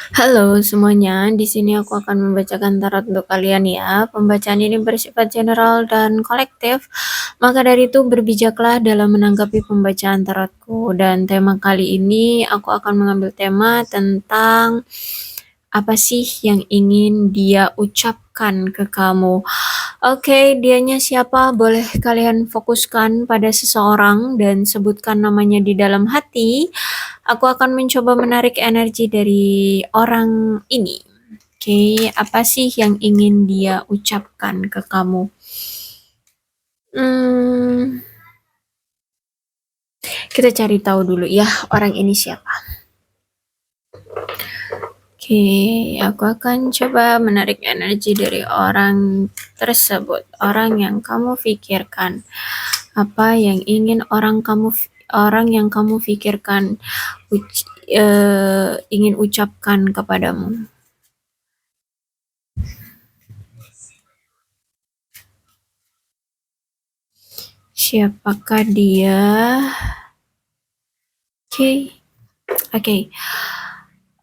Halo semuanya, di sini aku akan membacakan tarot untuk kalian ya. Pembacaan ini bersifat general dan kolektif, maka dari itu berbijaklah dalam menanggapi pembacaan tarotku. Dan tema kali ini aku akan mengambil tema tentang apa sih yang ingin dia ucapkan ke kamu. Oke, dianya siapa? Boleh kalian fokuskan pada seseorang dan sebutkan namanya di dalam hati. Aku akan mencoba menarik energi dari orang ini. Oke, apa sih yang ingin dia ucapkan ke kamu? Hmm, kita cari tahu dulu ya, orang ini siapa. Oke, aku akan coba menarik energi dari orang tersebut, orang yang kamu pikirkan. Apa yang ingin orang yang kamu pikirkan ingin ucapkan kepadamu? Siapakah dia? Oke.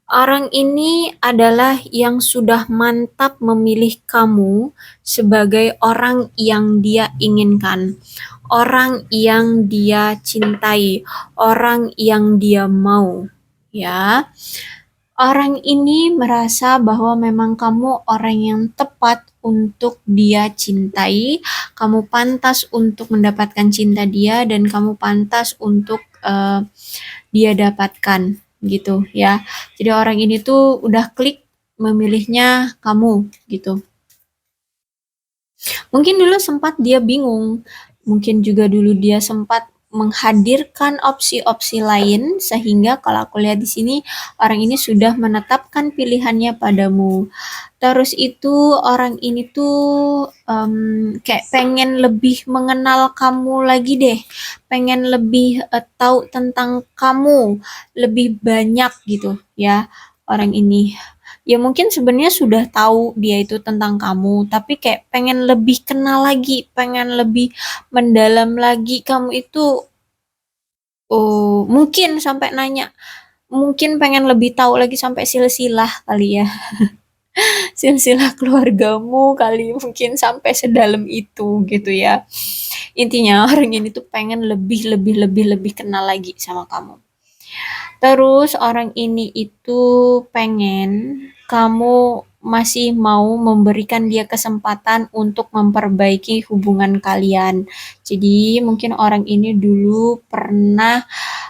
Orang ini adalah yang sudah mantap memilih kamu sebagai orang yang dia inginkan, orang yang dia cintai, orang yang dia mau. Ya, orang ini merasa bahwa memang kamu orang yang tepat untuk dia cintai, kamu pantas untuk mendapatkan cinta dia, dan kamu pantas untuk dia dapatkan gitu ya. Jadi orang ini tuh udah klik memilihnya kamu gitu. Mungkin dulu sempat dia bingung, mungkin juga dulu dia sempat menghadirkan opsi-opsi lain sehingga kalau aku lihat di sini orang ini sudah menetapkan pilihannya padamu. Terus itu orang ini tuh kayak pengen lebih mengenal kamu lagi deh, pengen lebih tahu tentang kamu lebih banyak gitu ya orang ini. Ya mungkin sebenarnya sudah tahu dia itu tentang kamu, tapi kayak pengen lebih kenal lagi, pengen lebih mendalam lagi kamu itu. Oh, mungkin sampai nanya, mungkin pengen lebih tahu lagi sampai silsilah kali ya. Silsilah keluargamu kali mungkin sampai sedalam itu gitu ya. Intinya orang ini tuh pengen lebih kenal lagi sama kamu. Terus orang ini itu pengen kamu masih mau memberikan dia kesempatan untuk memperbaiki hubungan kalian. Jadi mungkin orang ini dulu pernah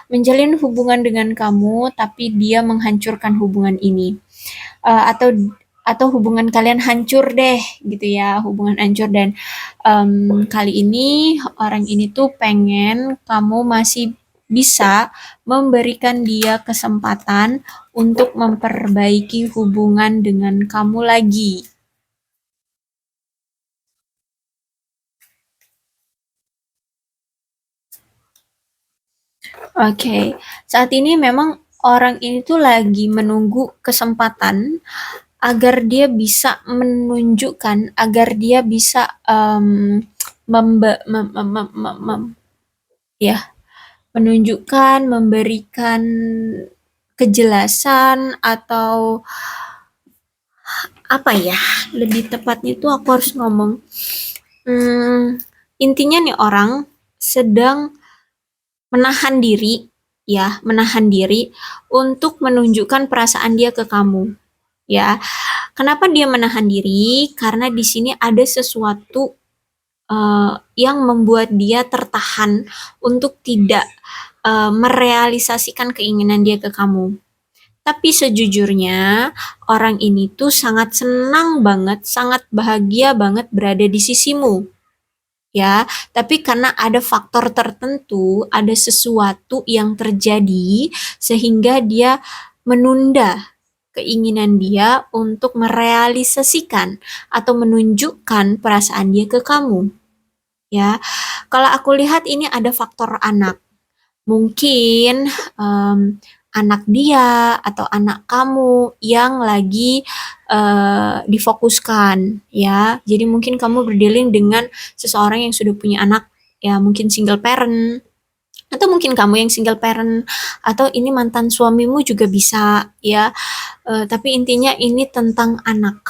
menjalin hubungan dengan kamu, tapi dia menghancurkan hubungan ini. Atau hubungan kalian hancur deh gitu ya, hubungan hancur, dan kali ini orang ini tuh pengen kamu masih bisa memberikan dia kesempatan untuk memperbaiki hubungan dengan kamu lagi. Oke, saat ini memang orang ini tuh lagi menunggu kesempatan agar dia bisa menunjukkan, agar dia bisa membe- mem- mem- mem- mem- mem- ya menunjukkan, memberikan kejelasan, atau apa ya, lebih tepatnya itu aku harus ngomong, hmm, intinya nih orang sedang menahan diri, ya, menahan diri untuk menunjukkan perasaan dia ke kamu, ya. Kenapa dia menahan diri? Karena di sini ada sesuatu yang membuat dia tertahan untuk tidak merealisasikan keinginan dia ke kamu. Tapi sejujurnya orang ini tuh sangat senang banget, sangat bahagia banget berada di sisimu. Ya, tapi karena ada faktor tertentu, ada sesuatu yang terjadi sehingga dia menunda keinginan dia untuk merealisasikan atau menunjukkan perasaan dia ke kamu. Ya, kalau aku lihat ini ada faktor anak. Mungkin anak dia atau anak kamu yang lagi difokuskan ya. Jadi mungkin kamu berdealing dengan seseorang yang sudah punya anak, ya mungkin single parent Atau mungkin kamu yang single parent, atau ini mantan suamimu juga bisa ya. Tapi intinya ini tentang anak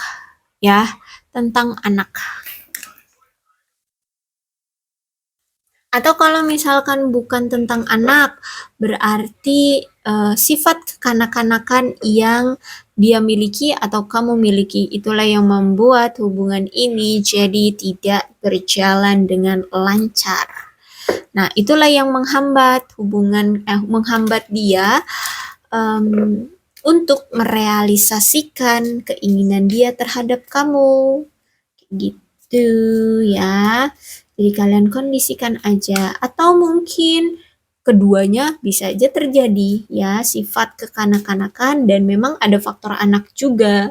ya, tentang anak. Atau kalau misalkan bukan tentang anak, berarti sifat kekanak-kanakan yang dia miliki atau kamu miliki, itulah yang membuat hubungan ini jadi tidak berjalan dengan lancar. Nah, itulah yang menghambat dia untuk merealisasikan keinginan dia terhadap kamu. Gitu ya. Jadi kalian kondisikan aja, atau mungkin keduanya bisa aja terjadi ya, sifat kekanak-kanakan dan memang ada faktor anak juga.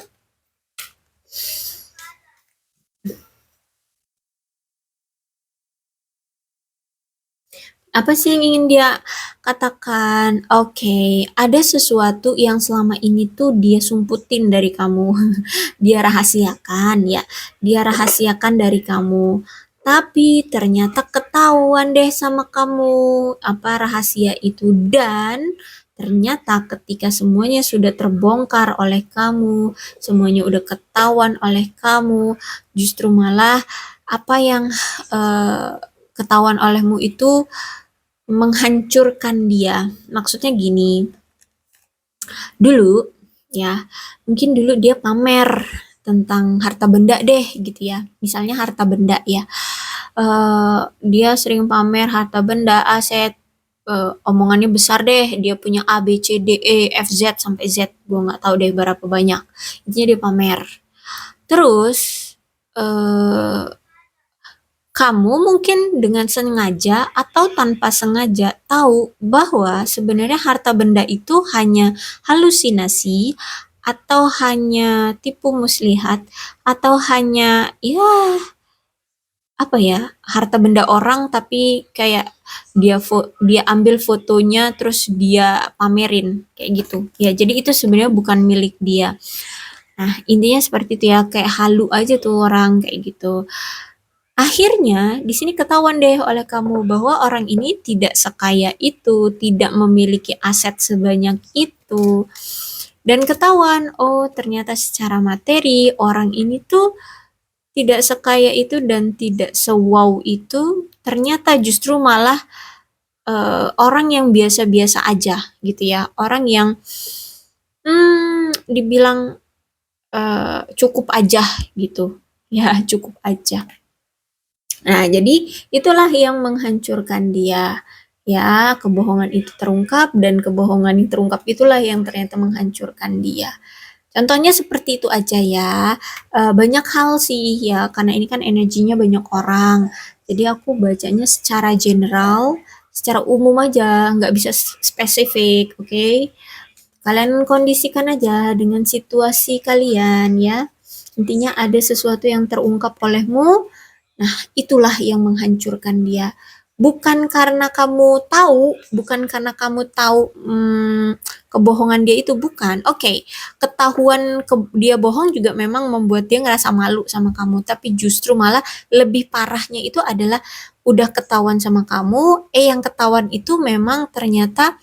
Apa sih yang ingin dia katakan? Oke, ada sesuatu yang selama ini tuh dia sumputin dari kamu. Dia rahasiakan ya. Dia rahasiakan dari kamu. Tapi ternyata ketahuan deh sama kamu apa rahasia itu, dan ternyata ketika semuanya sudah terbongkar oleh kamu, semuanya udah ketahuan oleh kamu, justru malah apa yang ketahuan olehmu itu menghancurkan dia. Maksudnya gini, dulu ya, mungkin dulu dia pamer tentang harta benda deh gitu ya. Misalnya harta benda ya. Dia sering pamer harta benda, aset, omongannya besar deh, dia punya A, B, C, D, E, F, Z sampai Z. Gue nggak tahu deh berapa banyak. Intinya dia pamer. Terus eh kamu mungkin dengan sengaja atau tanpa sengaja tahu bahwa sebenarnya harta benda itu hanya halusinasi, atau hanya tipu muslihat, atau hanya ya apa ya, harta benda orang tapi kayak dia ambil fotonya terus dia pamerin kayak gitu. Ya, jadi itu sebenarnya bukan milik dia. Nah, intinya seperti itu ya, kayak halu aja tuh orang kayak gitu. Akhirnya, di sini ketahuan deh oleh kamu bahwa orang ini tidak sekaya itu, tidak memiliki aset sebanyak itu. Dan ketahuan, oh ternyata secara materi orang ini tuh tidak sekaya itu dan tidak sewow itu, ternyata justru malah orang yang biasa-biasa aja gitu ya. Orang yang dibilang cukup aja gitu. Ya, cukup aja. Nah, jadi itulah yang menghancurkan dia. Ya, kebohongan itu terungkap, dan kebohongan yang terungkap itulah yang ternyata menghancurkan dia. Contohnya seperti itu aja ya. Banyak hal sih ya, karena ini kan energinya banyak orang. Jadi aku bacanya secara general, secara umum aja, nggak bisa spesifik, oke? Kalian kondisikan aja dengan situasi kalian ya. Intinya ada sesuatu yang terungkap olehmu. Nah, itulah yang menghancurkan dia. Bukan karena kamu tahu kebohongan dia itu, bukan. Oke, ketahuan dia bohong juga memang membuat dia ngerasa malu sama kamu, tapi justru malah lebih parahnya itu adalah udah ketahuan sama kamu, yang ketahuan itu memang ternyata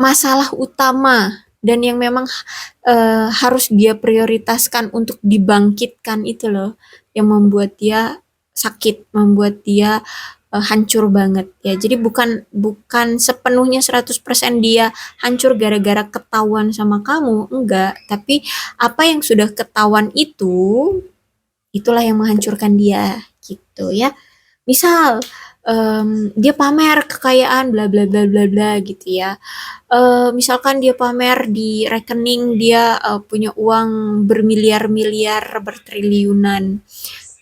masalah utama dan yang memang harus dia prioritaskan untuk dibangkitkan itu loh, yang membuat dia sakit, membuat dia hancur banget ya. Jadi bukan sepenuhnya 100% dia hancur gara-gara ketahuan sama kamu, enggak, tapi apa yang sudah ketahuan itu, itulah yang menghancurkan dia gitu ya. Misal dia pamer kekayaan bla bla bla bla bla gitu ya. Misalkan dia pamer di rekening dia punya uang bermiliar-miliar, bertriliunan.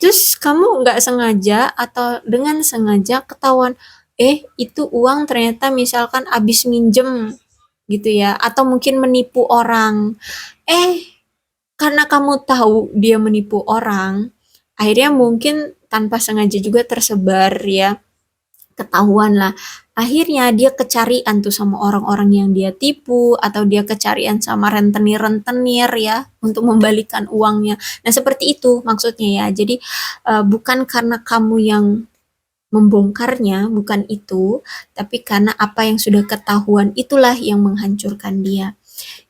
Terus kamu nggak sengaja atau dengan sengaja ketahuan, itu uang ternyata misalkan habis minjem gitu ya, atau mungkin menipu orang. Karena kamu tahu dia menipu orang, akhirnya mungkin tanpa sengaja juga tersebar ya, ketahuan lah. Akhirnya dia kecarian tuh sama orang-orang yang dia tipu, atau dia kecarian sama rentenir-rentenir ya untuk membalikan uangnya. Nah, seperti itu maksudnya ya. Jadi bukan karena kamu yang membongkarnya, bukan itu, tapi karena apa yang sudah ketahuan itulah yang menghancurkan dia.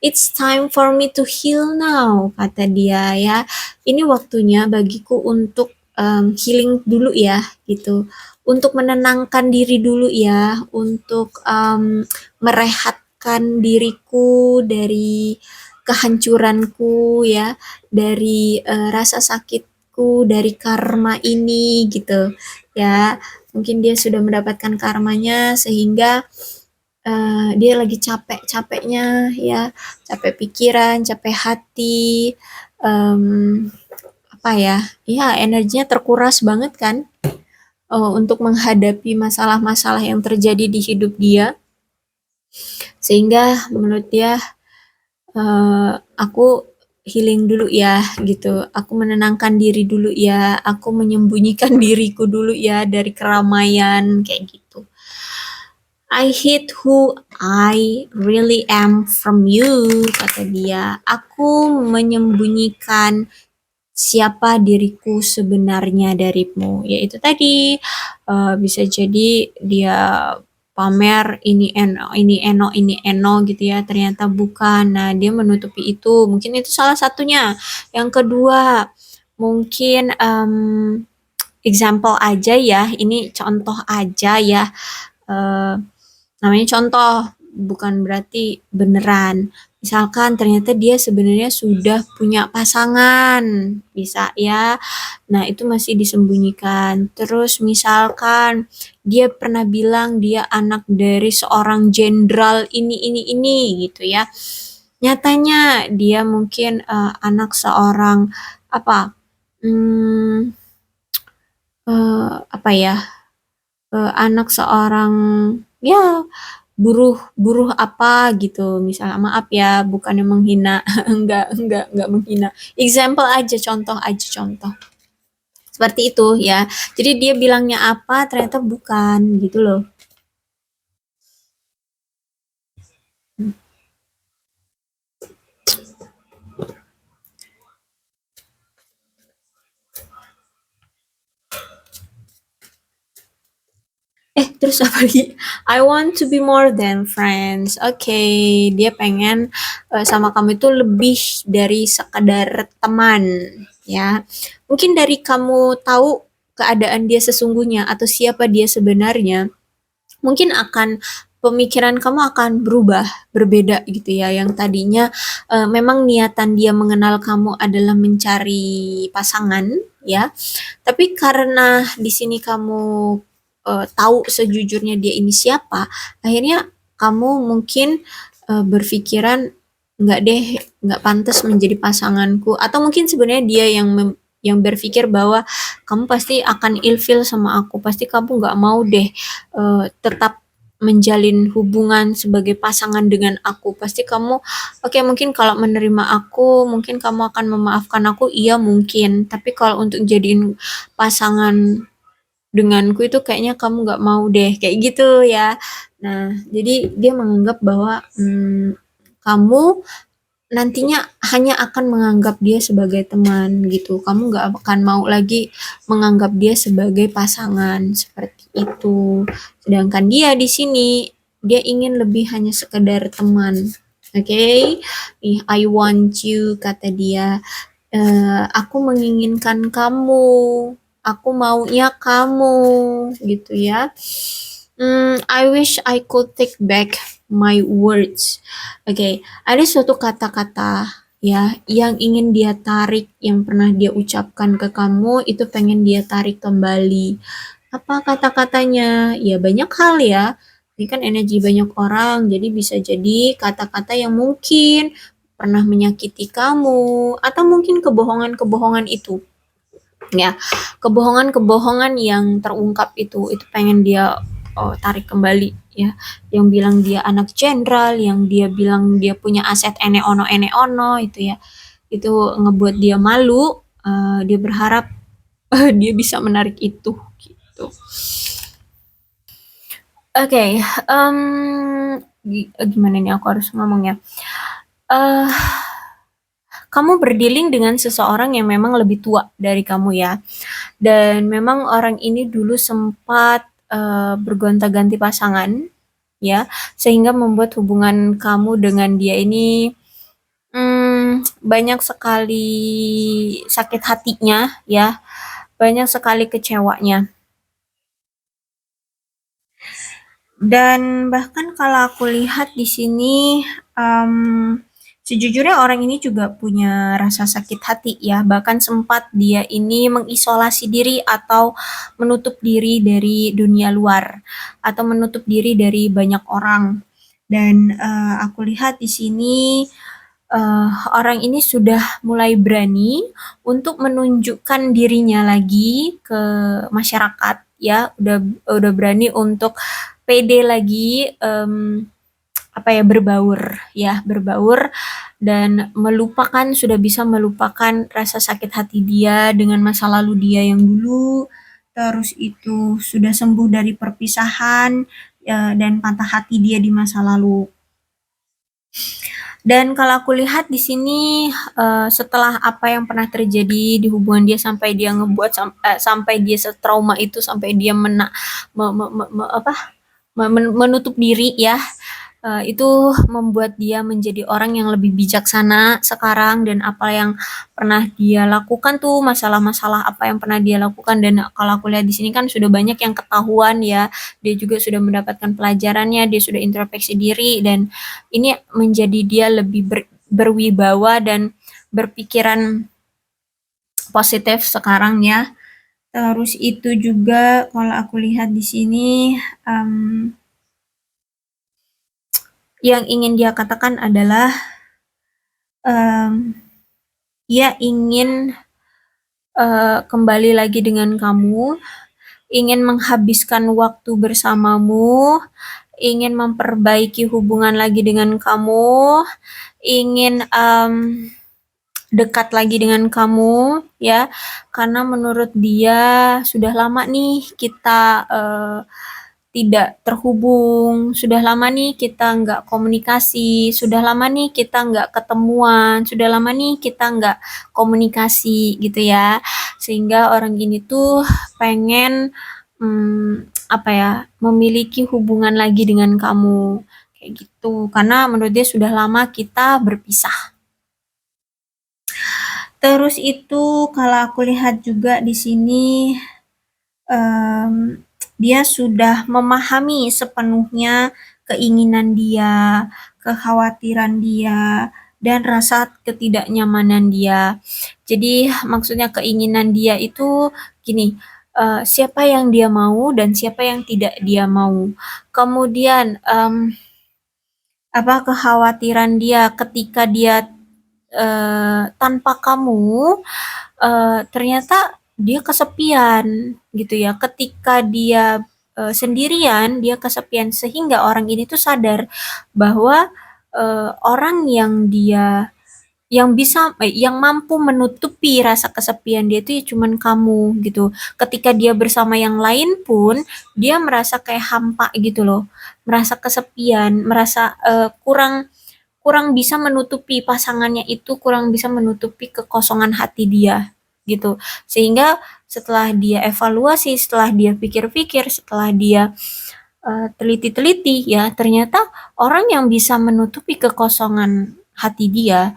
It's time for me to heal now, kata dia ya. Ini waktunya bagiku untuk healing dulu ya, gitu. Untuk menenangkan diri dulu ya, untuk merehatkan diriku dari kehancuranku ya, dari rasa sakitku, dari karma ini gitu ya. Mungkin dia sudah mendapatkan karmanya sehingga dia lagi capek-capeknya ya, capek pikiran, capek hati, apa ya, ya energinya terkuras banget kan untuk menghadapi masalah-masalah yang terjadi di hidup dia, sehingga menurut dia aku healing dulu ya gitu, aku menenangkan diri dulu ya, aku menyembunyikan diriku dulu ya dari keramaian kayak gitu. I hid who I really am from you, kata dia. Aku menyembunyikan siapa diriku sebenarnya darimu. Yaitu tadi, bisa jadi dia pamer ini eno gitu ya, ternyata bukan. Nah, dia menutupi itu. Mungkin itu salah satunya. Yang kedua, mungkin example aja ya, ini contoh aja ya. Eh, Namanya contoh, bukan berarti beneran. Misalkan ternyata dia sebenarnya sudah punya pasangan, bisa ya. Nah, itu masih disembunyikan. Terus misalkan dia pernah bilang dia anak dari seorang jenderal ini gitu ya. Nyatanya dia mungkin anak seorang apa? Hmm, apa ya? Anak seorang ya buruh apa gitu, misalnya maaf ya bukannya menghina enggak menghina, example aja, contoh seperti itu ya, jadi dia bilangnya apa ternyata bukan gitu loh. Terus apa lagi? I want to be more than friends. Oke, dia pengen sama kamu itu lebih dari sekadar teman, ya. Mungkin dari kamu tahu keadaan dia sesungguhnya atau siapa dia sebenarnya, mungkin akan pemikiran kamu akan berubah, berbeda gitu ya. Yang tadinya memang niatan dia mengenal kamu adalah mencari pasangan, ya. Tapi karena di sini kamu tahu sejujurnya dia ini siapa, akhirnya kamu mungkin berpikiran nggak deh, nggak pantas menjadi pasanganku. Atau mungkin sebenarnya dia yang berpikir bahwa kamu pasti akan ilfil sama aku, pasti kamu nggak mau deh tetap menjalin hubungan sebagai pasangan dengan aku. Pasti kamu, oke, mungkin kalau menerima aku, mungkin kamu akan memaafkan aku, iya mungkin. Tapi kalau untuk jadiin pasangan denganku itu kayaknya kamu nggak mau deh, kayak gitu ya. Nah, jadi dia menganggap bahwa kamu nantinya hanya akan menganggap dia sebagai teman gitu. Kamu nggak akan mau lagi menganggap dia sebagai pasangan seperti itu. Sedangkan dia di sini dia ingin lebih hanya sekedar teman. Oke, okay? I want you, kata dia. Aku menginginkan kamu, aku maunya kamu, gitu ya. I wish I could take back my words. Oke, ada suatu kata-kata ya yang ingin dia tarik, yang pernah dia ucapkan ke kamu itu pengen dia tarik kembali. Apa kata-katanya? Ya banyak hal ya. Ini kan energi banyak orang, jadi bisa jadi kata-kata yang mungkin pernah menyakiti kamu atau mungkin kebohongan-kebohongan itu. Ya, kebohongan-kebohongan yang terungkap itu pengen dia tarik kembali ya, yang bilang dia anak jenderal, yang dia bilang dia punya aset ene ono itu ya, itu ngebuat dia malu. Dia berharap dia bisa menarik itu gitu. Oke, gimana nih aku harus ngomongnya, uh, kamu berdealing dengan seseorang yang memang lebih tua dari kamu ya, dan memang orang ini dulu sempat, bergonta-ganti pasangan, ya, sehingga membuat hubungan kamu dengan dia ini, banyak sekali sakit hatinya ya, banyak sekali kecewanya. Dan bahkan kalau aku lihat di sini, sejujurnya orang ini juga punya rasa sakit hati ya, bahkan sempat dia ini mengisolasi diri atau menutup diri dari dunia luar, atau menutup diri dari banyak orang. Dan, aku lihat di sini, orang ini sudah mulai berani untuk menunjukkan dirinya lagi ke masyarakat ya, udah berani untuk pede lagi, berbaur dan sudah bisa melupakan rasa sakit hati dia dengan masa lalu dia yang dulu, terus itu sudah sembuh dari perpisahan, dan patah hati dia di masa lalu. Dan kalau aku lihat di sini, setelah apa yang pernah terjadi di hubungan dia sampai dia sampai dia setrauma itu, sampai dia menutup diri ya, itu membuat dia menjadi orang yang lebih bijaksana sekarang, dan apa yang pernah dia lakukan tuh, masalah-masalah apa yang pernah dia lakukan, dan kalau aku lihat di sini kan sudah banyak yang ketahuan ya, dia juga sudah mendapatkan pelajarannya, dia sudah introspeksi diri, dan ini menjadi dia lebih berwibawa dan berpikiran positif sekarang ya. Terus itu juga kalau aku lihat di sini, yang ingin dia katakan adalah, ia ingin kembali lagi dengan kamu, ingin menghabiskan waktu bersamamu, ingin memperbaiki hubungan lagi dengan kamu, ingin dekat lagi dengan kamu ya, karena menurut dia sudah lama nih kita tidak terhubung, sudah lama nih kita nggak komunikasi, sudah lama nih kita nggak ketemuan, sudah lama nih kita nggak komunikasi gitu ya, sehingga orang ini tuh pengen memiliki hubungan lagi dengan kamu kayak gitu, karena menurut dia sudah lama kita berpisah. Terus itu kalau aku lihat juga di sini, dia sudah memahami sepenuhnya keinginan dia, kekhawatiran dia, dan rasa ketidaknyamanan dia. Jadi maksudnya keinginan dia itu gini, siapa yang dia mau dan siapa yang tidak dia mau. Kemudian kekhawatiran dia ketika dia tanpa kamu, ternyata dia kesepian gitu ya. Ketika dia sendirian, dia kesepian, sehingga orang ini tuh sadar bahwa orang yang mampu menutupi rasa kesepian dia itu ya cuman kamu gitu. Ketika dia bersama yang lain pun dia merasa kayak hampa gitu loh, merasa kesepian, merasa kurang bisa menutupi pasangannya itu, kurang bisa menutupi kekosongan hati dia gitu. Sehingga setelah dia evaluasi, setelah dia pikir-pikir, setelah dia teliti-teliti ya, ternyata orang yang bisa menutupi kekosongan hati dia,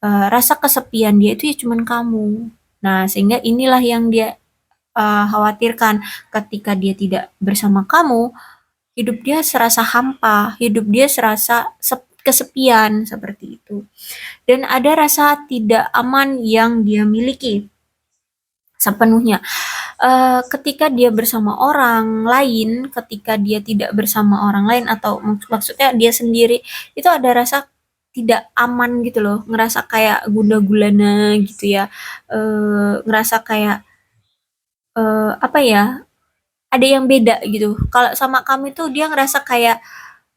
rasa kesepian dia itu ya cuman kamu. Nah, sehingga inilah yang dia khawatirkan, ketika dia tidak bersama kamu, hidup dia serasa hampa, hidup dia serasa kesepian seperti itu. Dan ada rasa tidak aman yang dia miliki sepenuhnya. Ketika dia bersama orang lain, ketika dia tidak bersama orang lain, atau maksudnya dia sendiri, itu ada rasa tidak aman gitu loh, ngerasa kayak gundah gulana gitu ya, ngerasa kayak ada yang beda gitu. Kalau sama kamu itu dia ngerasa kayak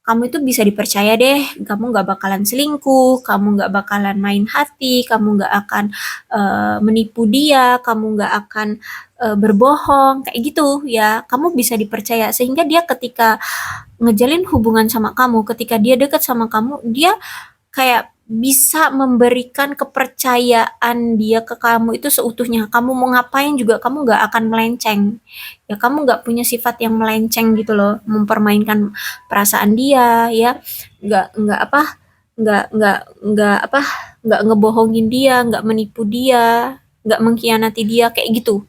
kamu itu bisa dipercaya deh, kamu nggak bakalan selingkuh, kamu nggak bakalan main hati, kamu nggak akan menipu dia, kamu nggak akan berbohong, kayak gitu ya. Kamu bisa dipercaya, sehingga dia ketika ngejalin hubungan sama kamu, ketika dia deket sama kamu, dia kayak bisa memberikan kepercayaan dia ke kamu itu seutuhnya. Kamu mau ngapain juga kamu nggak akan melenceng. Ya kamu nggak punya sifat yang melenceng gitu loh, mempermainkan perasaan dia ya, nggak apa, nggak apa, nggak ngebohongin dia, nggak menipu dia, nggak mengkhianati dia kayak gitu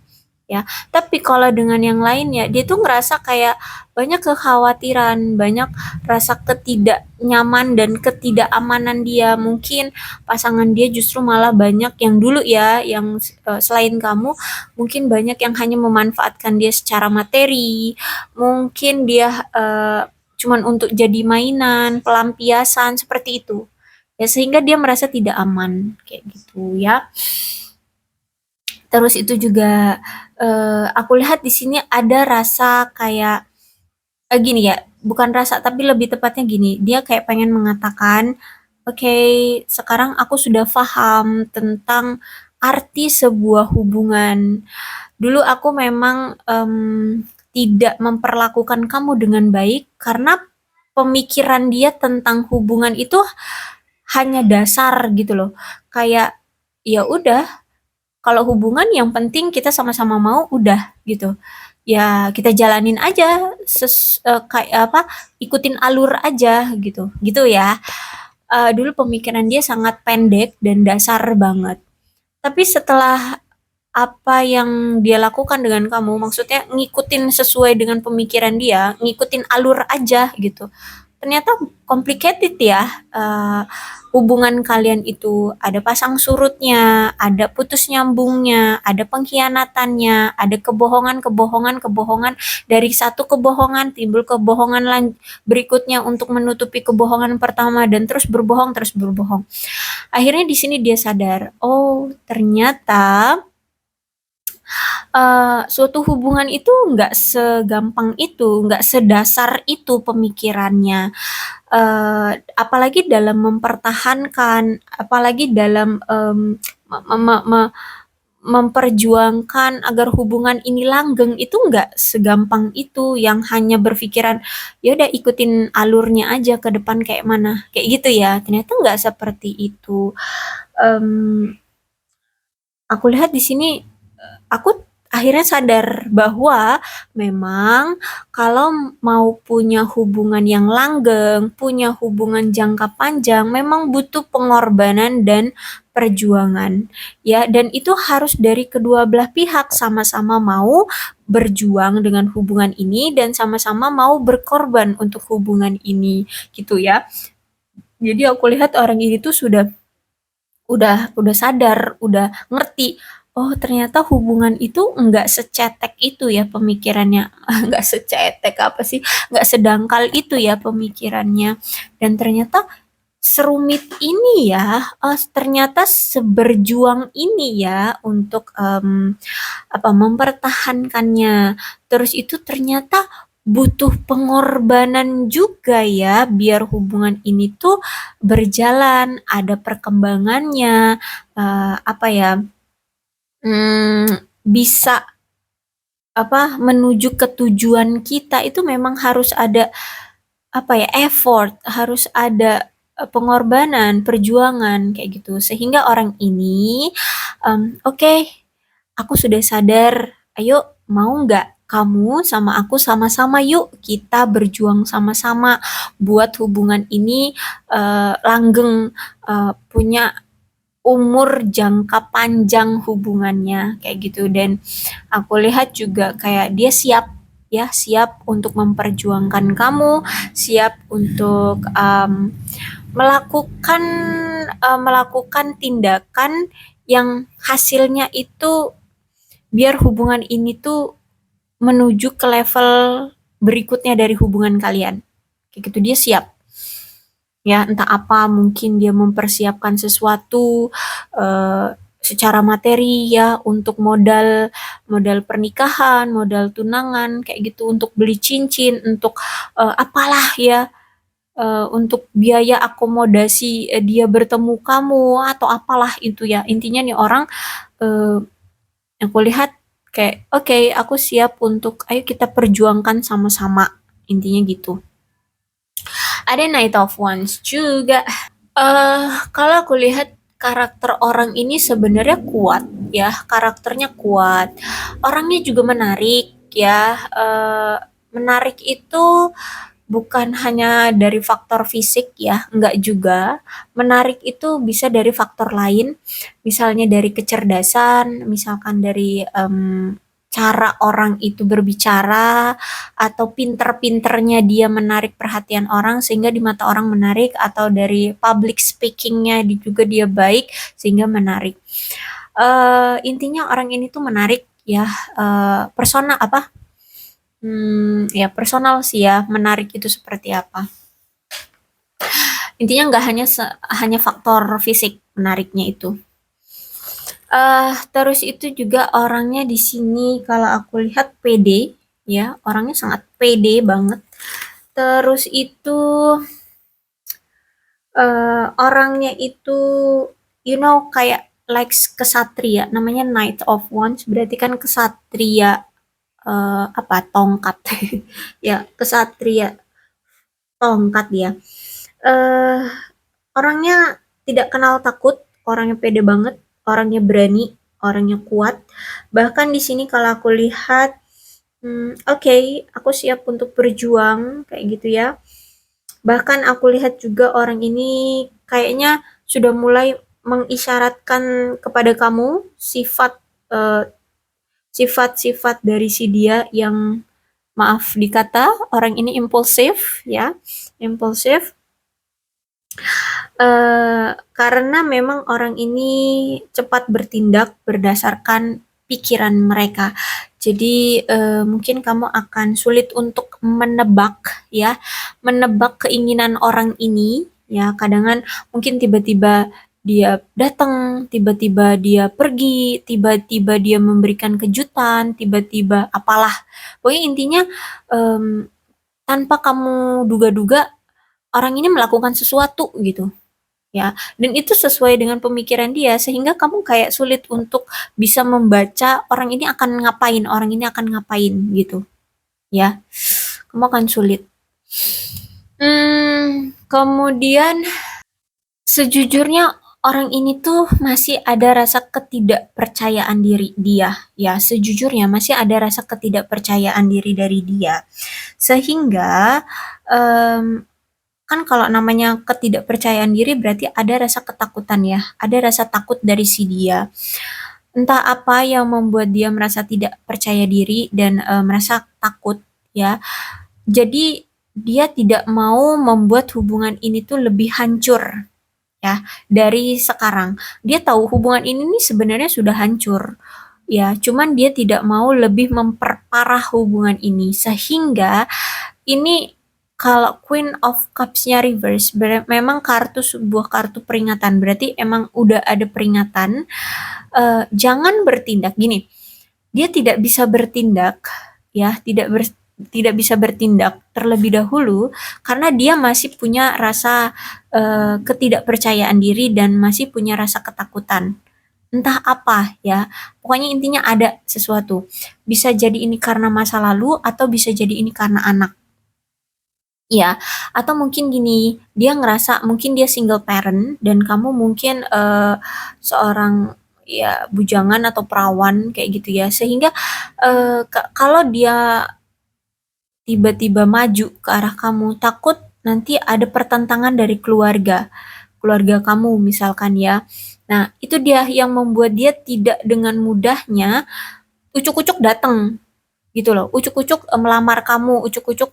ya. Tapi kalau dengan yang lain ya, dia tuh ngerasa kayak banyak kekhawatiran, banyak rasa ketidaknyaman dan ketidakamanan dia. Mungkin pasangan dia justru malah banyak yang dulu ya, yang selain kamu, mungkin banyak yang hanya memanfaatkan dia secara materi. Mungkin dia cuman untuk jadi mainan, pelampiasan seperti itu. Ya sehingga dia merasa tidak aman kayak gitu ya. Terus itu juga aku lihat di sini ada rasa kayak gini ya, bukan rasa tapi lebih tepatnya gini, dia kayak pengen mengatakan, oke, sekarang aku sudah paham tentang arti sebuah hubungan. Dulu aku memang tidak memperlakukan kamu dengan baik karena pemikiran dia tentang hubungan itu hanya dasar gitu loh. Kayak ya udah, kalau hubungan yang penting kita sama-sama mau udah gitu. Ya kita jalanin aja kayak apa, ikutin alur aja gitu. Gitu ya. Dulu pemikiran dia sangat pendek dan dasar banget. Tapi setelah apa yang dia lakukan dengan kamu, maksudnya ngikutin sesuai dengan pemikiran dia, ngikutin alur aja gitu. Ternyata complicated ya, hubungan kalian itu ada pasang surutnya, ada putus nyambungnya, ada pengkhianatannya, ada kebohongan dari satu kebohongan timbul kebohongan berikutnya untuk menutupi kebohongan pertama dan terus berbohong terus berbohong. Akhirnya di sini dia sadar, oh ternyata suatu hubungan itu nggak segampang itu, nggak sedasar itu pemikirannya. Apalagi dalam mempertahankan, apalagi dalam memperjuangkan agar hubungan ini langgeng itu nggak segampang itu yang hanya berpikiran ya udah ikutin alurnya aja ke depan kayak mana kayak gitu ya, ternyata nggak seperti itu. Aku lihat di sini aku akhirnya sadar bahwa memang kalau mau punya hubungan yang langgeng, punya hubungan jangka panjang, memang butuh pengorbanan dan perjuangan. Ya, dan itu harus dari kedua belah pihak sama-sama mau berjuang dengan hubungan ini dan sama-sama mau berkorban untuk hubungan ini, gitu ya. Jadi aku lihat orang ini tuh udah sadar, udah ngerti, oh ternyata hubungan itu enggak secetek itu ya pemikirannya, enggak secetek apa sih, enggak sedangkal itu ya pemikirannya, dan ternyata serumit ini ya, ternyata seberjuang ini ya untuk apa mempertahankannya. Terus itu ternyata butuh pengorbanan juga ya biar hubungan ini tuh berjalan, ada perkembangannya, apa ya, bisa apa menuju ke tujuan kita itu memang harus ada apa ya effort, harus ada pengorbanan, perjuangan kayak gitu. Sehingga orang ini, oke, aku sudah sadar, ayo mau nggak kamu sama aku sama-sama yuk kita berjuang sama-sama buat hubungan ini langgeng, punya umur jangka panjang hubungannya kayak gitu. Dan aku lihat juga kayak dia siap ya, siap untuk memperjuangkan kamu, siap untuk melakukan melakukan tindakan yang hasilnya itu biar hubungan ini tuh menuju ke level berikutnya dari hubungan kalian. Kayak gitu dia siap. Ya, entah apa mungkin dia mempersiapkan sesuatu secara materi ya untuk modal modal pernikahan, modal tunangan kayak gitu, untuk beli cincin, untuk apalah ya, untuk biaya akomodasi dia bertemu kamu atau apalah itu ya. Intinya nih orang aku lihat kayak oke, aku siap untuk ayo kita perjuangkan sama-sama. Intinya gitu. Ada Knight of Wands juga. Kalau aku lihat karakter orang ini sebenarnya kuat ya, karakternya kuat. Orangnya juga menarik ya. Menarik itu bukan hanya dari faktor fisik ya, enggak juga. Menarik itu bisa dari faktor lain, misalnya dari kecerdasan, misalkan dari cara orang itu berbicara, atau pinter-pinternya dia menarik perhatian orang sehingga di mata orang menarik, atau dari public speakingnya juga dia baik sehingga menarik. Intinya orang ini tuh menarik ya. Persona apa? Ya personal sih ya, menarik itu seperti apa. Intinya nggak hanya faktor fisik menariknya itu. Terus itu juga orangnya di sini kalau aku lihat pede ya, orangnya sangat pede banget. Terus itu orangnya itu kayak likes kesatria, namanya Knight of Wands, berarti kan kesatria, apa tongkat. Ya, kesatria tongkat dia. eh Orangnya tidak kenal takut, orangnya pede banget, orangnya berani, orangnya kuat. Bahkan di sini kalau aku lihat, oke, aku siap untuk berjuang, kayak gitu ya. Bahkan aku lihat juga orang ini kayaknya sudah mulai mengisyaratkan kepada kamu eh, sifat-sifat dari si dia yang, maaf dikata, orang ini impulsif ya, impulsif. Karena memang orang ini cepat bertindak berdasarkan pikiran mereka. Jadi mungkin kamu akan sulit untuk menebak ya, menebak keinginan orang ini ya. Kadang mungkin tiba-tiba dia datang, tiba-tiba dia pergi, tiba-tiba dia memberikan kejutan, tiba-tiba apalah. Pokoknya intinya em, tanpa kamu duga-duga orang ini melakukan sesuatu gitu ya, dan itu sesuai dengan pemikiran dia sehingga kamu kayak sulit untuk bisa membaca orang ini akan ngapain, orang ini akan ngapain gitu ya, kamu akan sulit. Kemudian sejujurnya orang ini tuh masih ada rasa ketidakpercayaan diri dia ya, sejujurnya masih ada rasa ketidakpercayaan diri dari dia sehingga em, kan kalau namanya ketidakpercayaan diri berarti ada rasa ketakutan ya, ada rasa takut dari si dia. Entah apa yang membuat dia merasa tidak percaya diri dan merasa takut ya. Jadi dia tidak mau membuat hubungan ini tuh lebih hancur ya dari sekarang. Dia tahu hubungan ini nih sebenarnya sudah hancur. Ya, cuman dia tidak mau lebih memperparah hubungan ini sehingga ini, kalau Queen of Cups-nya reverse, memang sebuah kartu peringatan. Berarti emang udah ada peringatan. Jangan bertindak gini. Dia tidak bisa bertindak, ya, tidak bisa bertindak terlebih dahulu karena dia masih punya rasa ketidakpercayaan diri dan masih punya rasa ketakutan. Entah apa ya, pokoknya intinya ada sesuatu. Bisa jadi ini karena masa lalu atau bisa jadi ini karena anak. Iya, atau mungkin gini, dia ngerasa mungkin dia single parent dan kamu mungkin seorang ya bujangan atau perawan kayak gitu ya. Sehingga kalau dia tiba-tiba maju ke arah kamu, takut nanti ada pertentangan dari keluarga kamu misalkan ya. Nah, itu dia yang membuat dia tidak dengan mudahnya ucuk-ucuk datang gitu loh, ucuk-ucuk melamar kamu, ucuk-ucuk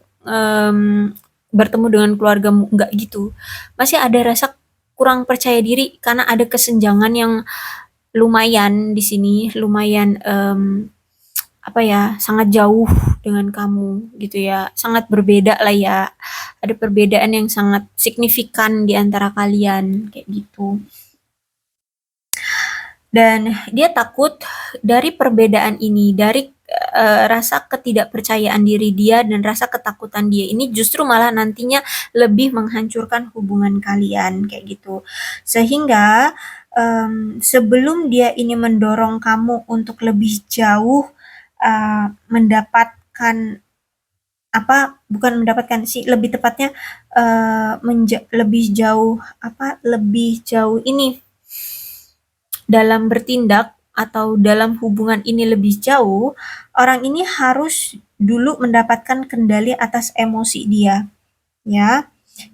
bertemu dengan keluargamu, enggak gitu. Masih ada rasa kurang percaya diri karena ada kesenjangan yang lumayan di sini, lumayan apa ya, sangat jauh dengan kamu gitu ya, sangat berbeda lah ya, ada perbedaan yang sangat signifikan di antara kalian kayak gitu. Dan dia takut dari perbedaan ini, dari rasa ketidakpercayaan diri dia dan rasa ketakutan dia ini justru malah nantinya lebih menghancurkan hubungan kalian kayak gitu. Sehingga sebelum dia ini mendorong kamu untuk lebih jauh mendapatkan bukan mendapatkan sih, lebih tepatnya lebih jauh ini dalam bertindak atau dalam hubungan ini lebih jauh, orang ini harus dulu mendapatkan kendali atas emosi dia, ya,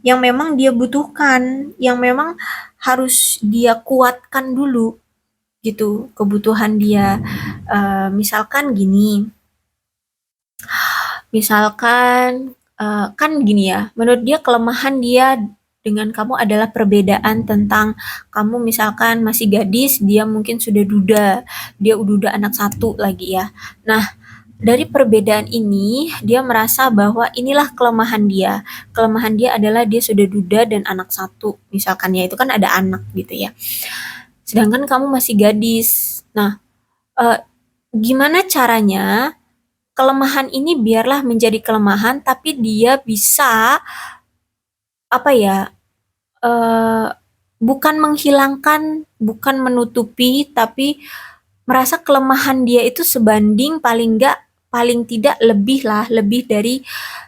yang memang dia butuhkan, yang memang harus dia kuatkan dulu, gitu, kebutuhan dia. Misalkan gini, kan gini ya, menurut dia kelemahan dia dengan kamu adalah perbedaan tentang kamu misalkan masih gadis, dia mungkin sudah duda, dia udah anak satu lagi ya. Nah, dari perbedaan ini, dia merasa bahwa inilah kelemahan dia. Kelemahan dia adalah dia sudah duda dan anak satu, misalkan ya, itu kan ada anak gitu ya. Sedangkan kamu masih gadis. Nah, eh, gimana caranya kelemahan ini biarlah menjadi kelemahan, tapi dia bisa apa ya? eh, Bukan menghilangkan, bukan menutupi, tapi merasa kelemahan dia itu sebanding paling tidak lebih dari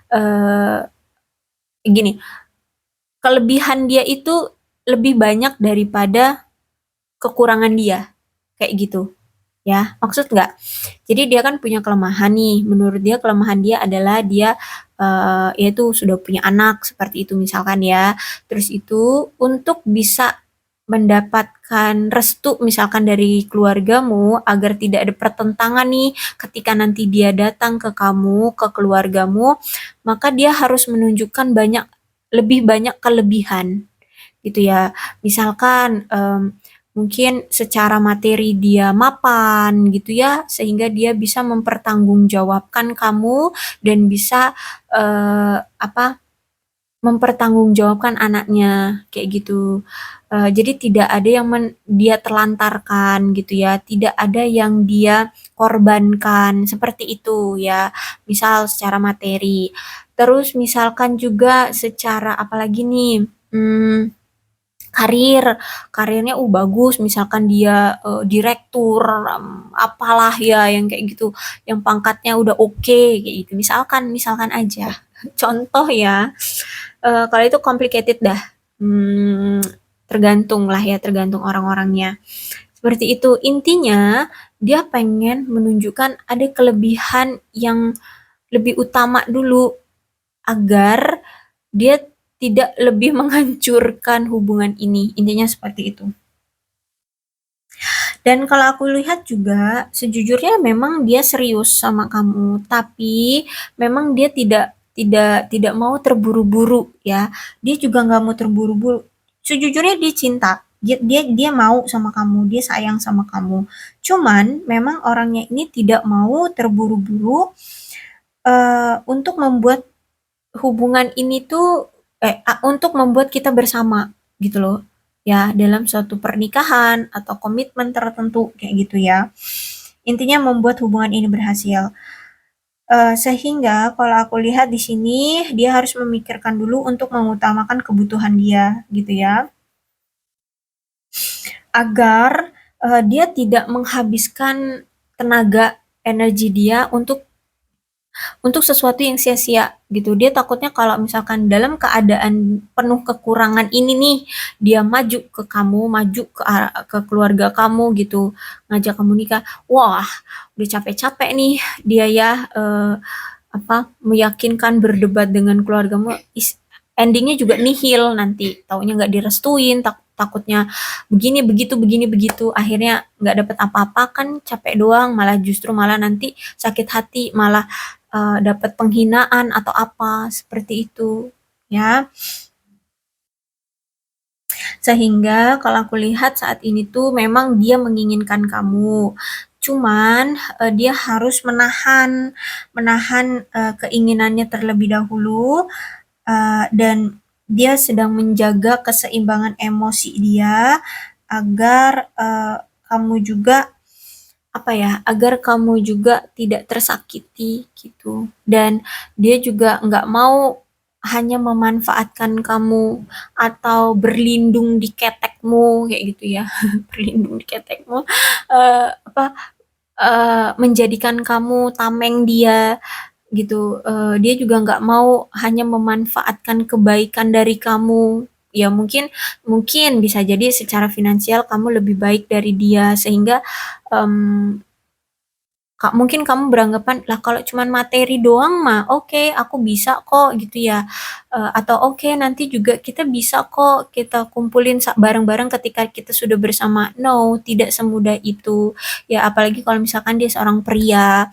eh, gini, kelebihan dia itu lebih banyak daripada kekurangan dia, kayak gitu. Ya, maksud nggak? Jadi dia kan punya kelemahan nih. Menurut dia kelemahan dia adalah dia yaitu sudah punya anak seperti itu misalkan ya. Terus itu untuk bisa mendapatkan restu misalkan dari keluargamu agar tidak ada pertentangan nih ketika nanti dia datang ke kamu, ke keluargamu, maka dia harus menunjukkan lebih banyak kelebihan gitu ya. Misalkan mungkin secara materi dia mapan gitu ya, sehingga dia bisa mempertanggungjawabkan kamu dan bisa mempertanggungjawabkan anaknya kayak gitu. Jadi tidak ada yang dia telantarkan gitu ya, tidak ada yang dia korbankan seperti itu ya. Misal secara materi. Terus misalkan juga secara apalagi nih, karirnya bagus, misalkan dia direktur, apalah ya yang kayak gitu, yang pangkatnya udah oke kayak gitu. Misalkan aja. Contoh ya, kalau itu complicated dah. Hmm, Tergantung lah ya, tergantung orang-orangnya. Seperti itu. Intinya, dia pengen menunjukkan ada kelebihan yang lebih utama dulu agar dia tidak lebih menghancurkan hubungan ini. Intinya seperti itu. Dan kalau aku lihat juga, sejujurnya memang dia serius sama kamu, tapi memang dia tidak mau terburu-buru ya. Dia juga nggak mau terburu-buru. Sejujurnya dia cinta. Dia mau sama kamu, dia sayang sama kamu. Cuman memang orangnya ini tidak mau terburu-buru untuk membuat hubungan ini tuh untuk membuat kita bersama gitu loh. Ya, dalam suatu pernikahan atau komitmen tertentu kayak gitu ya. Intinya membuat hubungan ini berhasil. Sehingga kalau aku lihat di sini dia harus memikirkan dulu untuk mengutamakan kebutuhan dia gitu ya. Agar dia tidak menghabiskan tenaga energi dia untuk sesuatu yang sia-sia gitu. Dia takutnya kalau misalkan dalam keadaan penuh kekurangan ini nih, dia maju ke kamu, maju ke keluarga kamu gitu, ngajak kamu nikah. Wah, udah capek-capek nih dia ya meyakinkan berdebat dengan keluargamu, endingnya juga nihil nanti, taunya nggak direstuin, takutnya begini begitu, akhirnya nggak dapet apa-apa kan, capek doang, malah justru malah nanti sakit hati, malah dapat penghinaan atau apa seperti itu ya. Sehingga kalau aku lihat saat ini tuh memang dia menginginkan kamu, cuman dia harus menahan menahan keinginannya terlebih dahulu, dan dia sedang menjaga keseimbangan emosi dia agar kamu juga agar kamu juga tidak tersakiti gitu. Dan dia juga nggak mau hanya memanfaatkan kamu atau berlindung di ketekmu kayak gitu ya, berlindung di ketekmu, menjadikan kamu tameng dia gitu. Dia juga nggak mau hanya memanfaatkan kebaikan dari kamu. Ya mungkin mungkin bisa jadi secara finansial kamu lebih baik dari dia sehingga um, Kak, mungkin kamu beranggapan, "Lah kalau cuman materi doang mah oke, aku bisa kok," gitu ya. Atau, "Oke, nanti juga kita bisa kok kita kumpulin bareng-bareng ketika kita sudah bersama." No, tidak semudah itu. Ya apalagi kalau misalkan dia seorang pria,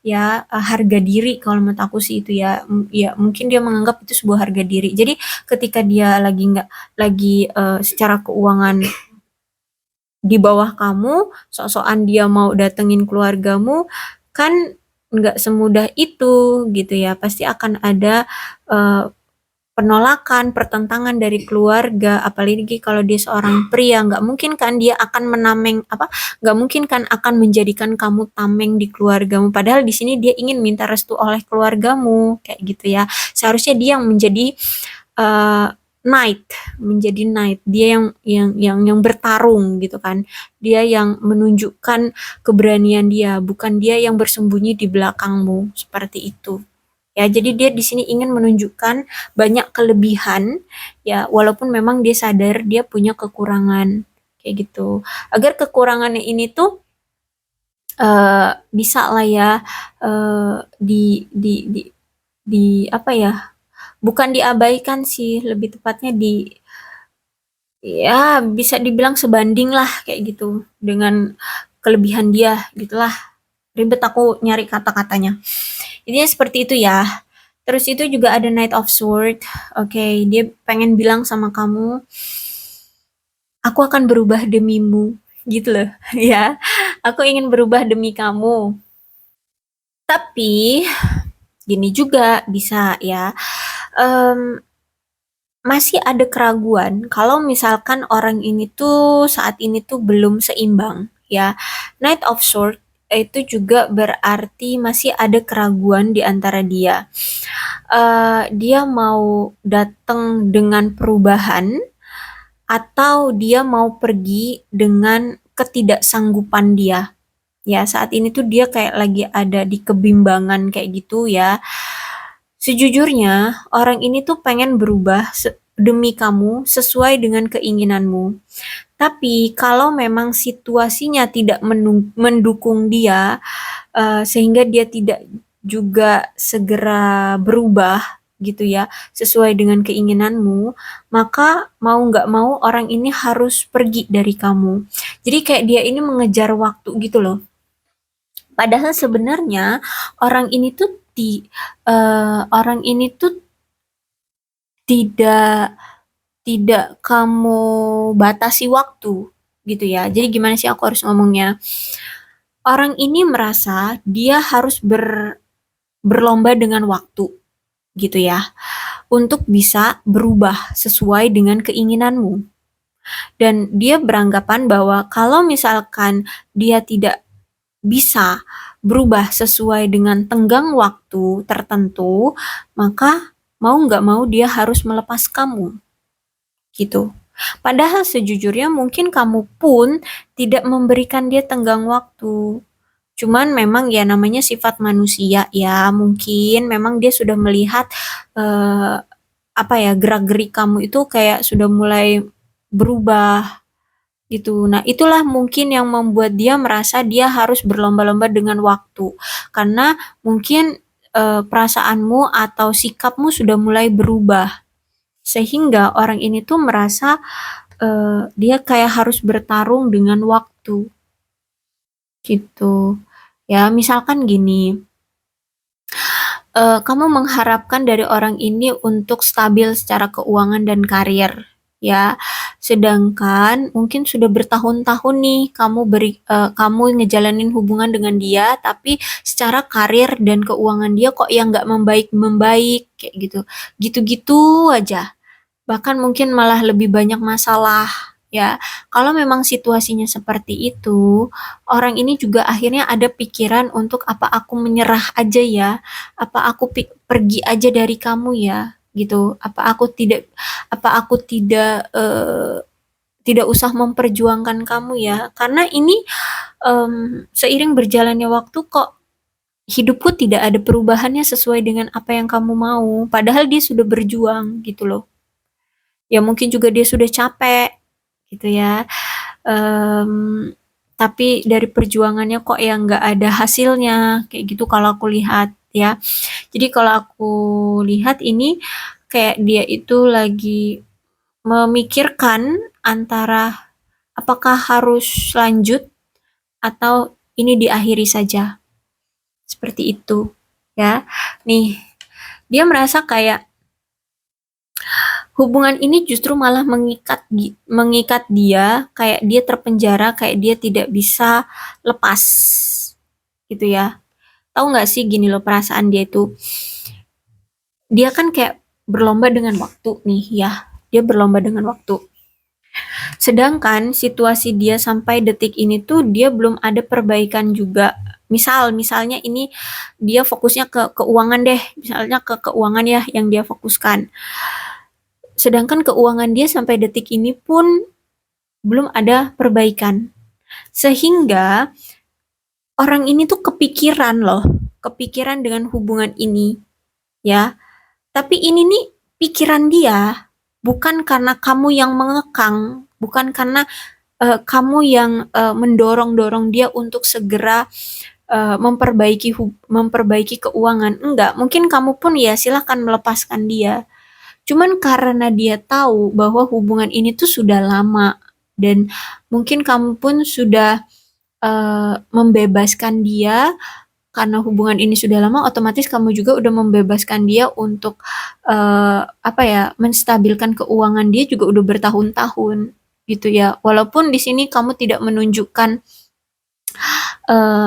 ya, harga diri kalau menurut aku sih itu ya, ya mungkin dia menganggap itu sebuah harga diri. Jadi ketika dia secara keuangan di bawah kamu, sok-sokan dia mau datengin keluargamu, kan nggak semudah itu gitu ya. Pasti akan ada uh, penolakan, pertentangan dari keluarga, apalagi kalau dia seorang pria, nggak mungkin kan dia akan nggak mungkin kan akan menjadikan kamu tameng di keluargamu. Padahal di sini dia ingin minta restu oleh keluargamu, kayak gitu ya. Seharusnya dia yang menjadi uh, knight, menjadi knight. Dia yang bertarung gitu kan. Dia yang menunjukkan keberanian dia, bukan dia yang bersembunyi di belakangmu seperti itu. Ya, jadi dia di sini ingin menunjukkan banyak kelebihan ya, walaupun memang dia sadar dia punya kekurangan kayak gitu. Agar kekurangannya ini tuh bisa lah ya eh, di apa ya? Bukan diabaikan sih, lebih tepatnya ya bisa dibilang sebanding lah kayak gitu dengan kelebihan dia gitulah. Ribet aku nyari kata-katanya. Intinya seperti itu ya. Terus itu juga ada Knight of Sword. Oke, dia pengen bilang sama kamu, aku akan berubah demimu. Gitu loh, ya. Aku ingin berubah demi kamu. Tapi, gini juga bisa ya. Em, masih ada keraguan kalau misalkan orang ini tuh saat ini tuh belum seimbang, ya. Knight of Sword itu juga berarti masih ada keraguan di antara dia. Dia mau datang dengan perubahan atau dia mau pergi dengan ketidaksanggupan dia. Ya, saat ini tuh dia kayak lagi ada di kebimbangan kayak gitu ya. Sejujurnya, orang ini tuh pengen berubah demi kamu sesuai dengan keinginanmu. Tapi kalau memang situasinya tidak mendukung dia, sehingga dia tidak juga segera berubah gitu ya, sesuai dengan keinginanmu, maka mau nggak mau orang ini harus pergi dari kamu. Jadi kayak dia ini mengejar waktu gitu loh. Padahal sebenarnya orang ini tuh orang ini tuh tidak tidak kamu batasi waktu gitu ya. Jadi gimana sih aku harus ngomongnya? Orang ini merasa dia harus berlomba dengan waktu gitu ya, untuk bisa berubah sesuai dengan keinginanmu. Dan dia beranggapan bahwa kalau misalkan dia tidak bisa berubah sesuai dengan tenggang waktu tertentu, maka mau nggak mau dia harus melepas kamu, gitu. Padahal sejujurnya mungkin kamu pun tidak memberikan dia tenggang waktu. Cuman memang ya namanya sifat manusia ya, mungkin memang dia sudah melihat eh, apa ya gerak-gerik kamu itu kayak sudah mulai berubah gitu. Nah, itulah mungkin yang membuat dia merasa dia harus berlomba-lomba dengan waktu. Karena mungkin perasaanmu atau sikapmu sudah mulai berubah. Sehingga orang ini tuh merasa dia kayak harus bertarung dengan waktu gitu. Ya, misalkan gini, kamu mengharapkan dari orang ini untuk stabil secara keuangan dan karir, ya. Sedangkan mungkin sudah bertahun-tahun nih kamu ngejalanin hubungan dengan dia, tapi secara karir dan keuangan dia kok yang nggak membaik-membaik kayak gitu. Gitu-gitu aja. Bahkan mungkin malah lebih banyak masalah, ya. Kalau memang situasinya seperti itu, orang ini juga akhirnya ada pikiran untuk apa aku menyerah aja ya, apa aku pergi aja dari kamu ya, gitu. Apa aku tidak tidak usah memperjuangkan kamu ya, karena ini seiring berjalannya waktu kok hidupku tidak ada perubahannya sesuai dengan apa yang kamu mau. Padahal dia sudah berjuang gitu loh. Ya mungkin juga dia sudah capek gitu ya. Tapi dari perjuangannya kok yang nggak ada hasilnya kayak gitu kalau aku lihat ya. Jadi kalau aku lihat ini kayak dia itu lagi memikirkan antara apakah harus lanjut atau ini diakhiri saja. Seperti itu ya. Nih, dia merasa kayak hubungan ini justru malah mengikat dia, kayak dia terpenjara, kayak dia tidak bisa lepas gitu ya. Tahu nggak sih gini loh perasaan dia itu, dia kan kayak berlomba dengan waktu nih ya, dia berlomba dengan waktu. Sedangkan situasi dia sampai detik ini tuh dia belum ada perbaikan juga. Misalnya ini dia fokusnya ke keuangan deh, misalnya ke keuangan ya yang dia fokuskan. Sedangkan keuangan dia sampai detik ini pun belum ada perbaikan. Sehingga orang ini tuh kepikiran loh, kepikiran dengan hubungan ini, ya. Tapi ini nih pikiran dia, bukan karena kamu yang mengekang, bukan karena kamu yang mendorong-dorong dia untuk segera memperbaiki keuangan. Enggak, mungkin kamu pun ya silahkan melepaskan dia. Cuman karena dia tahu bahwa hubungan ini tuh sudah lama dan mungkin kamu pun sudah membebaskan dia karena hubungan ini sudah lama, otomatis kamu juga udah membebaskan dia untuk apa ya, menstabilkan keuangan dia juga udah bertahun-tahun gitu ya. Walaupun di sini kamu tidak menunjukkan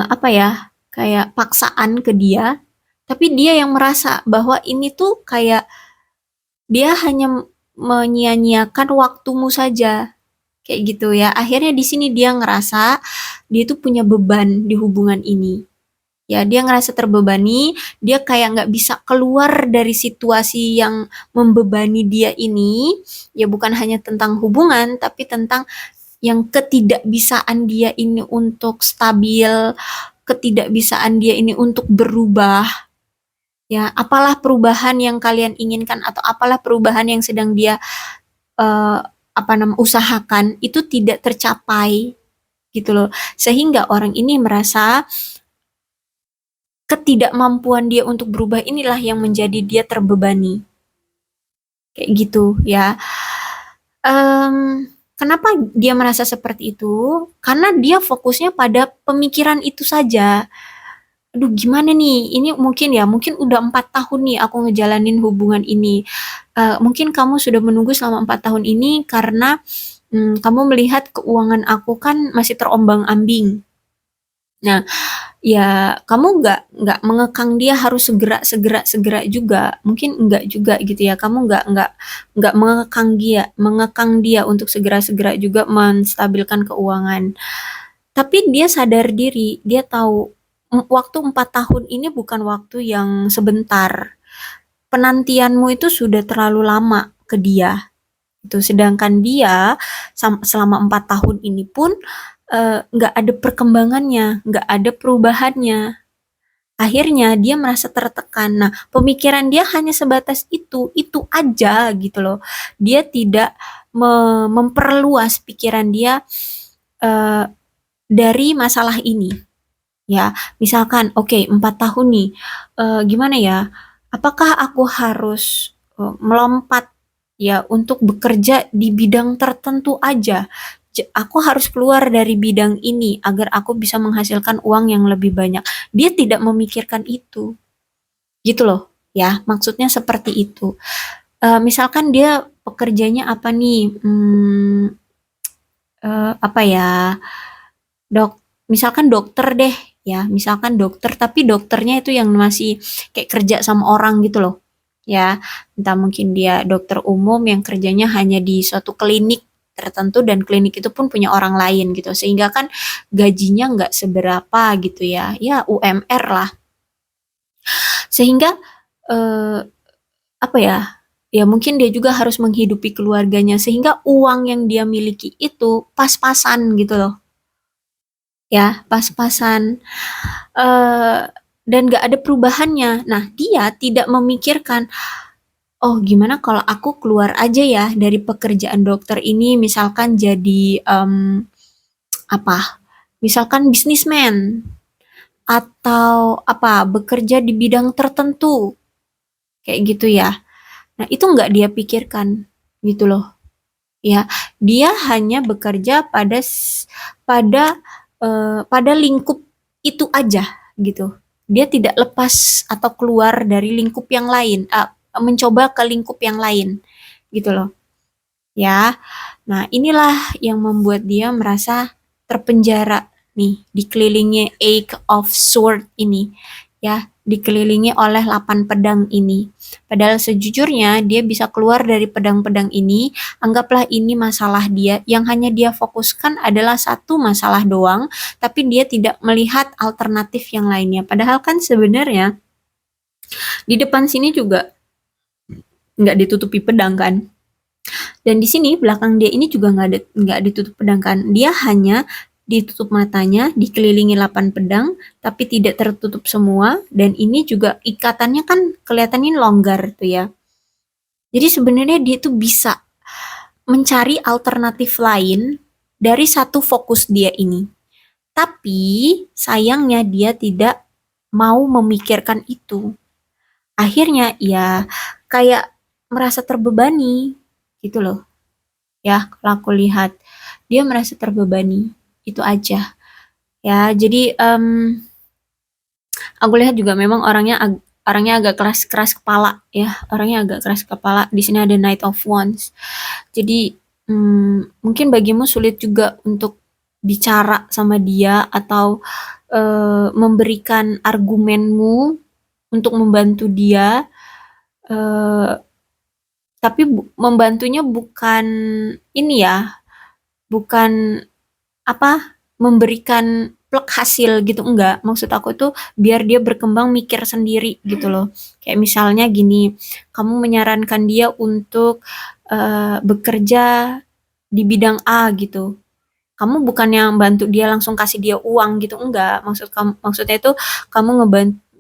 apa ya, kayak paksaan ke dia, tapi dia yang merasa bahwa ini tuh kayak dia hanya menyia-nyiakan waktumu saja. Kayak gitu ya. Akhirnya di sini dia ngerasa dia tuh punya beban di hubungan ini. Ya, dia ngerasa terbebani, dia kayak nggak bisa keluar dari situasi yang membebani dia ini. Ya bukan hanya tentang hubungan, tapi tentang yang ketidakbisaan dia ini untuk stabil, ketidakbisaan dia ini untuk berubah. Ya, apalah perubahan yang kalian inginkan atau apalah perubahan yang sedang dia usahakan itu tidak tercapai gitu loh. Sehingga orang ini merasa ketidakmampuan dia untuk berubah inilah yang menjadi dia terbebani. Kayak gitu ya. Kenapa dia merasa seperti itu? Karena dia fokusnya pada pemikiran itu saja. Aduh gimana nih, ini mungkin udah 4 tahun nih aku ngejalanin hubungan ini. Mungkin kamu sudah menunggu selama 4 tahun ini karena kamu melihat keuangan aku kan masih terombang-ambing. Nah, ya kamu nggak mengekang dia harus segera juga, mungkin enggak juga gitu ya, kamu nggak mengekang dia untuk segera juga menstabilkan keuangan. Tapi dia sadar diri, dia tahu waktu 4 tahun ini bukan waktu yang sebentar. Penantianmu itu sudah terlalu lama ke dia. Itu sedangkan dia selama 4 tahun ini pun nggak ada perkembangannya, nggak ada perubahannya. Akhirnya dia merasa tertekan. Nah, pemikiran dia hanya sebatas itu aja gitu loh. Dia tidak memperluas pikiran dia dari masalah ini. Ya, misalkan, oke, 4 tahun nih, gimana ya? Apakah aku harus melompat ya untuk bekerja di bidang tertentu aja? Aku harus keluar dari bidang ini agar aku bisa menghasilkan uang yang lebih banyak. Dia tidak memikirkan itu, gitu loh. Ya, maksudnya seperti itu. Misalkan dia pekerjanya apa nih? Apa ya? Misalkan dokter deh, ya, misalkan dokter, tapi dokternya itu yang masih kayak kerja sama orang gitu loh. Ya, entah mungkin dia dokter umum yang kerjanya hanya di suatu klinik tertentu dan klinik itu pun punya orang lain gitu. Sehingga kan gajinya nggak seberapa gitu ya. Ya, UMR lah. Sehingga apa ya? Ya mungkin dia juga harus menghidupi keluarganya sehingga uang yang dia miliki itu pas-pasan gitu loh. Ya, pas-pasan. dan gak ada perubahannya. Nah, dia tidak memikirkan, oh gimana kalau aku keluar aja ya dari pekerjaan dokter ini, misalkan jadi apa? Misalkan bisnismen atau apa, bekerja di bidang tertentu, kayak gitu ya. Nah, itu nggak dia pikirkan gitu loh. Ya, dia hanya bekerja pada pada lingkup itu aja gitu. Dia tidak lepas atau keluar dari lingkup yang lain, mencoba ke lingkup yang lain gitu loh. Ya. Nah, inilah yang membuat dia merasa terpenjara nih, dikelilingi Eight of Sword ini. Ya, dikelilingi oleh 8 pedang ini. Padahal sejujurnya dia bisa keluar dari pedang-pedang ini, anggaplah ini masalah dia, yang hanya dia fokuskan adalah satu masalah doang, tapi dia tidak melihat alternatif yang lainnya. Padahal kan sebenarnya di depan sini juga nggak ditutupi pedang kan. Dan di sini belakang dia ini juga nggak ditutup pedang kan. Dia hanya ditutup matanya, dikelilingi 8 pedang, tapi tidak tertutup semua. Dan ini juga ikatannya kan kelihatannya longgar tuh ya. Jadi sebenarnya dia tuh bisa mencari alternatif lain dari satu fokus dia ini. Tapi sayangnya dia tidak mau memikirkan itu. Akhirnya ya kayak merasa terbebani gitu loh. Ya, kalau aku lihat dia merasa terbebani. Itu aja. Ya, jadi aku lihat juga memang orangnya agak keras kepala ya. Orangnya agak keras kepala. Di sini ada Knight of Wands. Jadi mungkin bagimu sulit juga untuk bicara sama dia atau memberikan argumenmu untuk membantu dia. Tapi membantunya bukan ini ya, bukan apa, memberikan plek hasil gitu, enggak. Maksud aku tuh biar dia berkembang mikir sendiri gitu loh. Kayak misalnya gini, kamu menyarankan dia untuk bekerja di bidang A gitu. Kamu bukan yang bantu dia langsung kasih dia uang gitu, enggak. Maksudnya itu kamu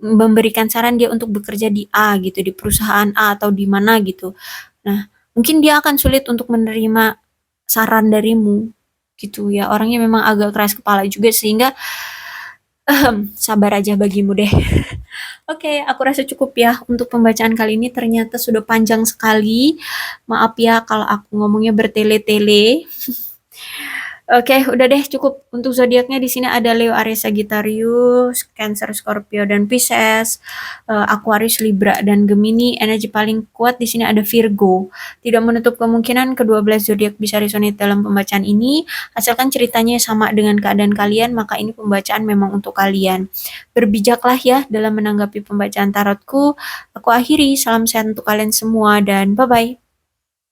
memberikan saran dia untuk bekerja di A gitu, di perusahaan A atau di mana gitu. Nah, mungkin dia akan sulit untuk menerima saran darimu gitu ya. Orangnya memang agak keras kepala juga sehingga sabar aja bagimu deh. Oke, aku rasa cukup ya untuk pembacaan kali ini. Ternyata sudah panjang sekali. Maaf ya kalau aku ngomongnya bertele-tele. Oke, udah deh cukup untuk zodiaknya. Di sini ada Leo, Aries, Sagittarius, Cancer, Scorpio dan Pisces, Aquarius, Libra dan Gemini. Energi paling kuat di sini ada Virgo. Tidak menutup kemungkinan kedua belas zodiak bisa resonate dalam pembacaan ini. Asalkan ceritanya sama dengan keadaan kalian, maka ini pembacaan memang untuk kalian. Berbijaklah ya dalam menanggapi pembacaan tarotku. Aku akhiri, salam sehat untuk kalian semua dan bye-bye.